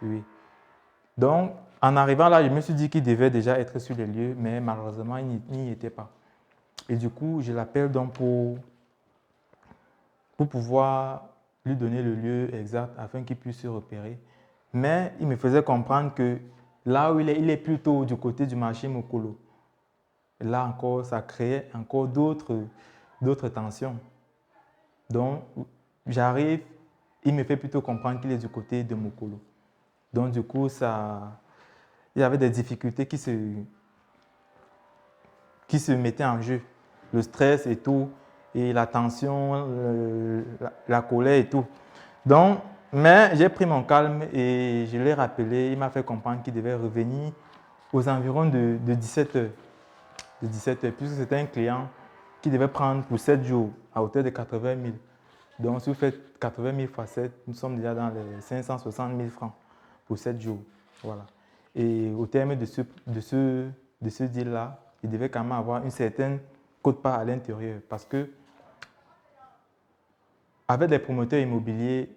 Oui. Donc, en arrivant là, je me suis dit qu'il devait déjà être sur les lieux, mais malheureusement, il n'y était pas. Et du coup, je l'appelle donc pour pouvoir lui donner le lieu exact afin qu'il puisse se repérer. Mais il me faisait comprendre que là où il est plutôt du côté du marché Mokolo. Là encore, ça créait encore d'autres tensions. Donc, j'arrive, il me fait plutôt comprendre qu'il est du côté de Mokolo. Donc, du coup, il y avait des difficultés qui se mettaient en jeu. Le stress et tout, et la tension, la colère et tout. Donc, mais j'ai pris mon calme et je l'ai rappelé. Il m'a fait comprendre qu'il devait revenir aux environs de 17 heures. De 17 heures, puisque c'était un client qui devait prendre pour 7 jours à hauteur de 80 000. Donc, si vous faites 80 000 fois 7, nous sommes déjà dans les 560 000 francs pour 7 jours. Voilà. Et au terme de ce deal-là, il devait quand même avoir une certaine quote-part à l'intérieur. Parce que, avec les promoteurs immobiliers,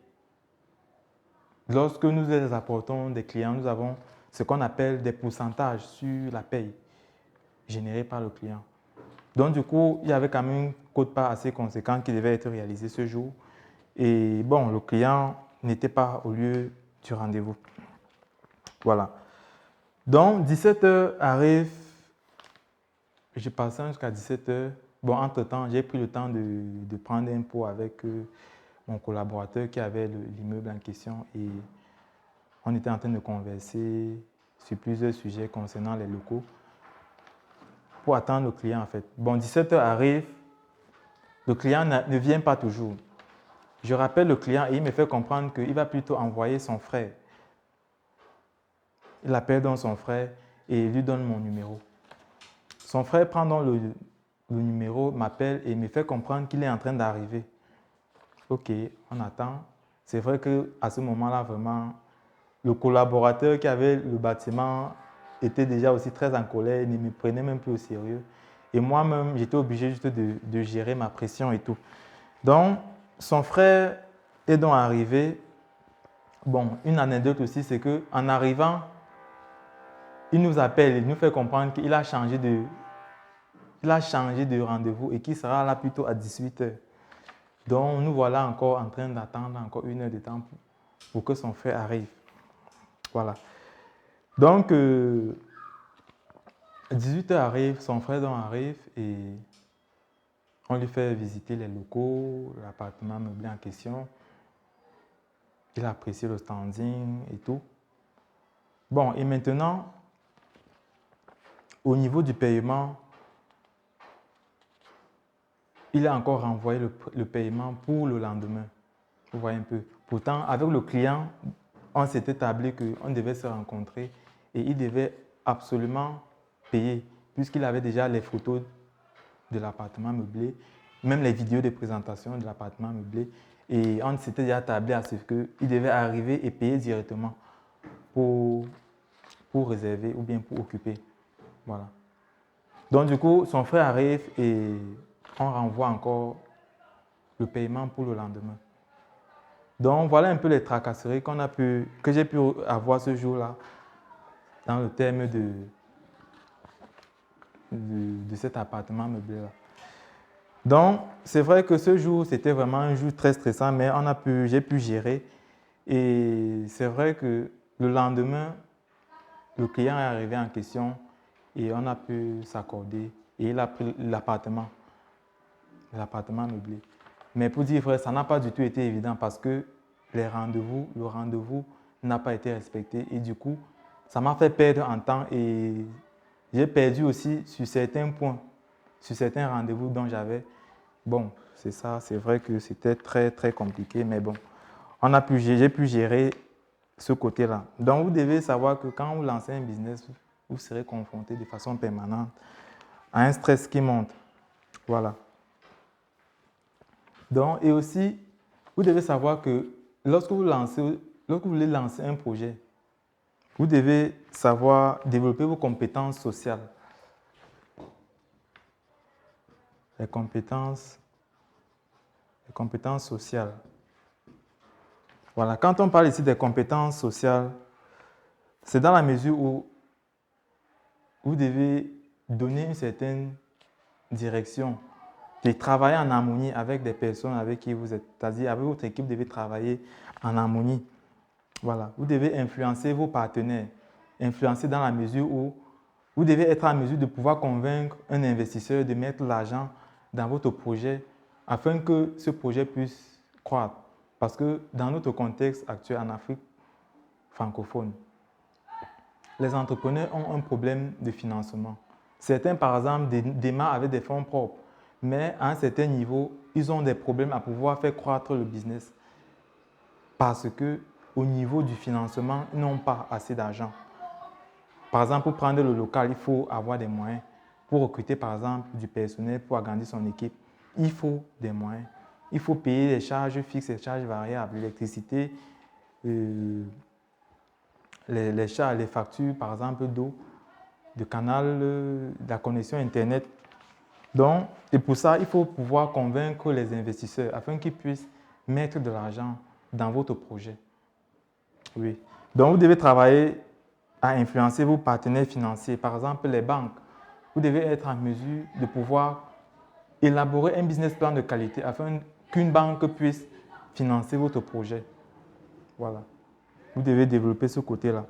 lorsque nous les apportons des clients, nous avons ce qu'on appelle des pourcentages sur la paye générée par le client. Donc, du coup, il y avait quand même une quote-part assez conséquente qui devait être réalisée ce jour. Et bon, le client n'était pas au lieu du rendez-vous. Voilà. Donc, 17 heures arrive, je passais jusqu'à 17 heures. Bon, entre-temps, j'ai pris le temps de prendre un pot avec mon collaborateur qui avait l'immeuble en question et on était en train de converser sur plusieurs sujets concernant les locaux pour attendre le client en fait. Bon, 17 heures arrive, le client ne vient pas toujours. Je rappelle le client et il me fait comprendre qu'il va plutôt envoyer son frère. Il appelle donc son frère et lui donne mon numéro. Son frère prend donc le numéro, m'appelle et me fait comprendre qu'il est en train d'arriver. Ok, on attend. C'est vrai qu'à ce moment-là, vraiment, le collaborateur qui avait le bâtiment était déjà aussi très en colère, il ne me prenait même plus au sérieux. Et moi-même, j'étais obligé juste de gérer ma pression et tout. Donc, son frère est donc arrivé. Bon, une anecdote aussi, c'est qu'en arrivant, il nous appelle, il nous fait comprendre qu'il a changé de rendez-vous et qu'il sera là plutôt à 18 heures. Donc, nous voilà encore en train d'attendre encore 1 heure de temps pour que son frère arrive. Voilà. Donc, 18 heures arrive, son frère donc arrive et on lui fait visiter les locaux, l'appartement meublé en question. Il apprécie le standing et tout. Bon, et maintenant, au niveau du paiement, il a encore renvoyé le paiement pour le lendemain. Vous voyez un peu. Pourtant, avec le client, on s'était établi qu'on devait se rencontrer et il devait absolument payer puisqu'il avait déjà les photos de l'appartement meublé, même les vidéos de présentation de l'appartement meublé. Et on s'était déjà établi à ce qu'il devait arriver et payer directement pour réserver ou bien pour occuper. Voilà. Donc du coup, son frère arrive et on renvoie encore le paiement pour le lendemain. Donc voilà un peu les tracasseries que j'ai pu avoir ce jour-là dans le terme de cet appartement meublé-là. Donc c'est vrai que ce jour, c'était vraiment un jour très stressant, mais j'ai pu gérer. Et c'est vrai que le lendemain, le client est arrivé en question et on a pu s'accorder et il a pris l'appartement meublé. Mais pour dire vrai, ça n'a pas du tout été évident parce que le rendez-vous n'a pas été respecté et du coup, ça m'a fait perdre en temps et j'ai perdu aussi sur certains points, sur certains rendez-vous dont j'avais. Bon, c'est ça, c'est vrai que c'était très très compliqué, mais bon, j'ai pu gérer ce côté-là. Donc, vous devez savoir que quand vous lancez un business, vous serez confronté de façon permanente à un stress qui monte. Voilà. Donc, et aussi, vous devez savoir que lorsque vous voulez lancer un projet, vous devez savoir développer vos compétences sociales. Les compétences sociales. Voilà, quand on parle ici des compétences sociales, C'est dans la mesure où vous devez donner une certaine direction et travailler en harmonie avec des personnes avec qui vous êtes. C'est-à-dire, avec votre équipe, vous devez travailler en harmonie. Voilà. Vous devez influencer vos partenaires. Influencer dans la mesure où vous devez être en mesure de pouvoir convaincre un investisseur de mettre l'argent dans votre projet afin que ce projet puisse croître. Parce que dans notre contexte actuel en Afrique francophone, les entrepreneurs ont un problème de financement. Certains, par exemple, démarrent avec des fonds propres, mais à un certain niveau, ils ont des problèmes à pouvoir faire croître le business parce qu'au niveau du financement, ils n'ont pas assez d'argent. Par exemple, pour prendre le local, il faut avoir des moyens. Pour recruter, par exemple, du personnel, pour agrandir son équipe, il faut des moyens. Il faut payer les charges fixes et les charges variables, l'électricité, les charges, les factures, par exemple, d'eau, de canal, de la connexion Internet. Donc, et pour ça, il faut pouvoir convaincre les investisseurs afin qu'ils puissent mettre de l'argent dans votre projet. Oui. Donc, vous devez travailler à influencer vos partenaires financiers, par exemple les banques. Vous devez être en mesure de pouvoir élaborer un business plan de qualité afin qu'une banque puisse financer votre projet. Voilà. Vous devez développer ce côté-là.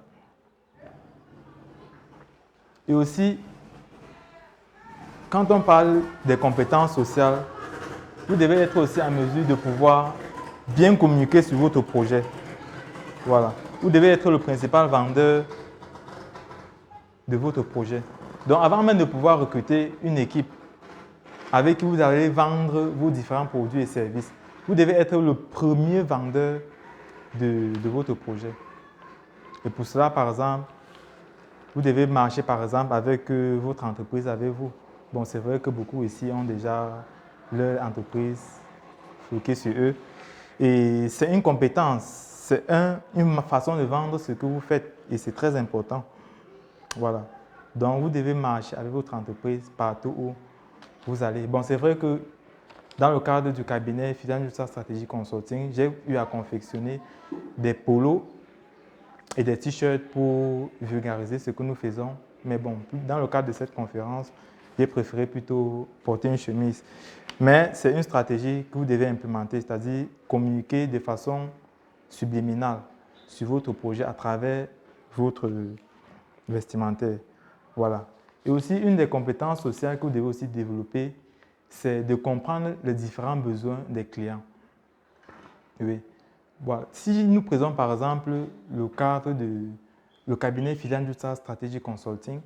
Et aussi, quand on parle des compétences sociales, vous devez être aussi en mesure de pouvoir bien communiquer sur votre projet. Voilà. Vous devez être le principal vendeur de votre projet. Donc, avant même de pouvoir recruter une équipe avec qui vous allez vendre vos différents produits et services, vous devez être le premier vendeur de votre projet. Et pour cela, par exemple, vous devez marcher, par exemple, avec votre entreprise, avec vous. Bon, c'est vrai que beaucoup ici ont déjà leur entreprise floquée sur eux. Et c'est une compétence, c'est une façon de vendre ce que vous faites. Et c'est très important. Voilà. Donc, vous devez marcher avec votre entreprise partout où vous allez. Bon, c'est vrai que dans le cadre du cabinet Fidanza Strategy Consulting, j'ai eu à confectionner des polos et des t-shirts pour vulgariser ce que nous faisons. Mais bon, dans le cadre de cette conférence, j'ai préféré plutôt porter une chemise. Mais c'est une stratégie que vous devez implémenter, c'est-à-dire communiquer de façon subliminale sur votre projet à travers votre vestimentaire. Voilà. Et aussi, une des compétences sociales que vous devez aussi développer, c'est de comprendre les différents besoins des clients. Oui. Voilà. Si nous prenons par exemple le cadre le cabinet Fidanza Strategy Consulting,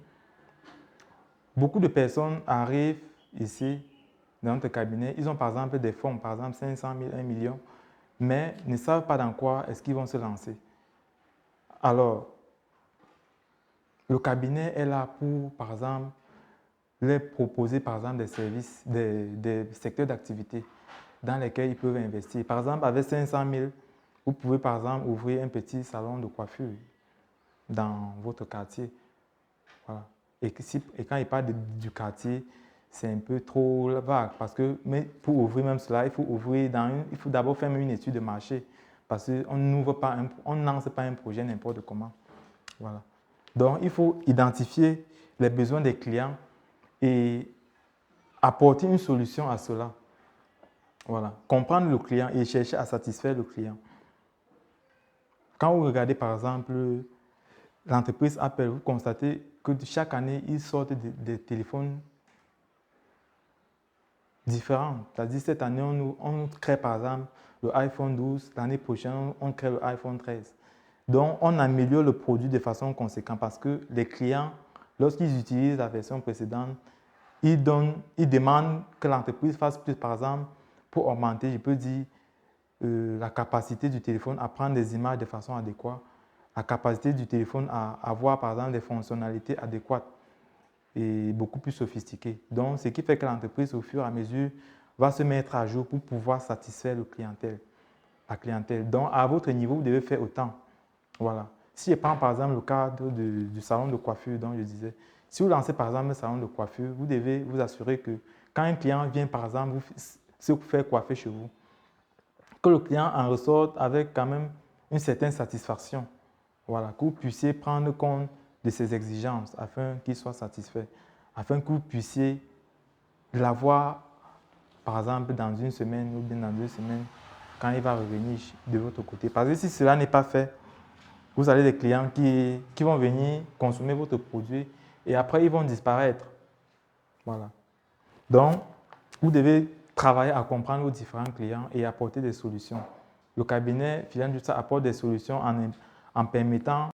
beaucoup de personnes arrivent ici dans notre cabinet, ils ont par exemple des fonds, par exemple 500 000, 1 million, mais ne savent pas dans quoi est-ce qu'ils vont se lancer. Alors, le cabinet est là pour, par exemple, leur proposer, par exemple, des services, des secteurs d'activité dans lesquels ils peuvent investir. Par exemple, avec 500 000, vous pouvez, par exemple, ouvrir un petit salon de coiffure dans votre quartier. Voilà. Et quand il parle du quartier, c'est un peu trop vague parce que mais pour ouvrir même cela, il faut d'abord faire une étude de marché parce qu'on ne lance pas un projet n'importe comment. Voilà. Donc, il faut identifier les besoins des clients et apporter une solution à cela. Voilà. Comprendre le client et chercher à satisfaire le client. Quand vous regardez par exemple l'entreprise Apple, vous constatez que chaque année, ils sortent des téléphones différents. C'est-à-dire cette année, on crée par exemple le iPhone 12, l'année prochaine, on crée le iPhone 13. Donc, on améliore le produit de façon conséquente parce que les clients, lorsqu'ils utilisent la version précédente, ils demandent que l'entreprise fasse plus, par exemple, pour augmenter, je peux dire, la capacité du téléphone à prendre des images de façon adéquate, la capacité du téléphone à avoir, par exemple, des fonctionnalités adéquates et beaucoup plus sophistiquées. Donc, ce qui fait que l'entreprise, au fur et à mesure, va se mettre à jour pour pouvoir satisfaire la clientèle. Donc, à votre niveau, vous devez faire autant. Voilà. Si je prends par exemple le cadre du salon de coiffure dont je disais, si vous lancez par exemple un salon de coiffure, vous devez vous assurer que quand un client vient par exemple se faire coiffer chez vous, que le client en ressorte avec quand même une certaine satisfaction. Voilà, que vous puissiez prendre compte de ses exigences afin qu'il soit satisfait, afin que vous puissiez l'avoir, par exemple, dans une semaine ou bien dans 2 semaines, quand il va revenir de votre côté. Parce que si cela n'est pas fait, vous avez des clients qui vont venir consommer votre produit et après, ils vont disparaître. Voilà. Donc, vous devez travailler à comprendre vos différents clients et apporter des solutions. Le cabinet Finance Digital apporte des solutions en permettant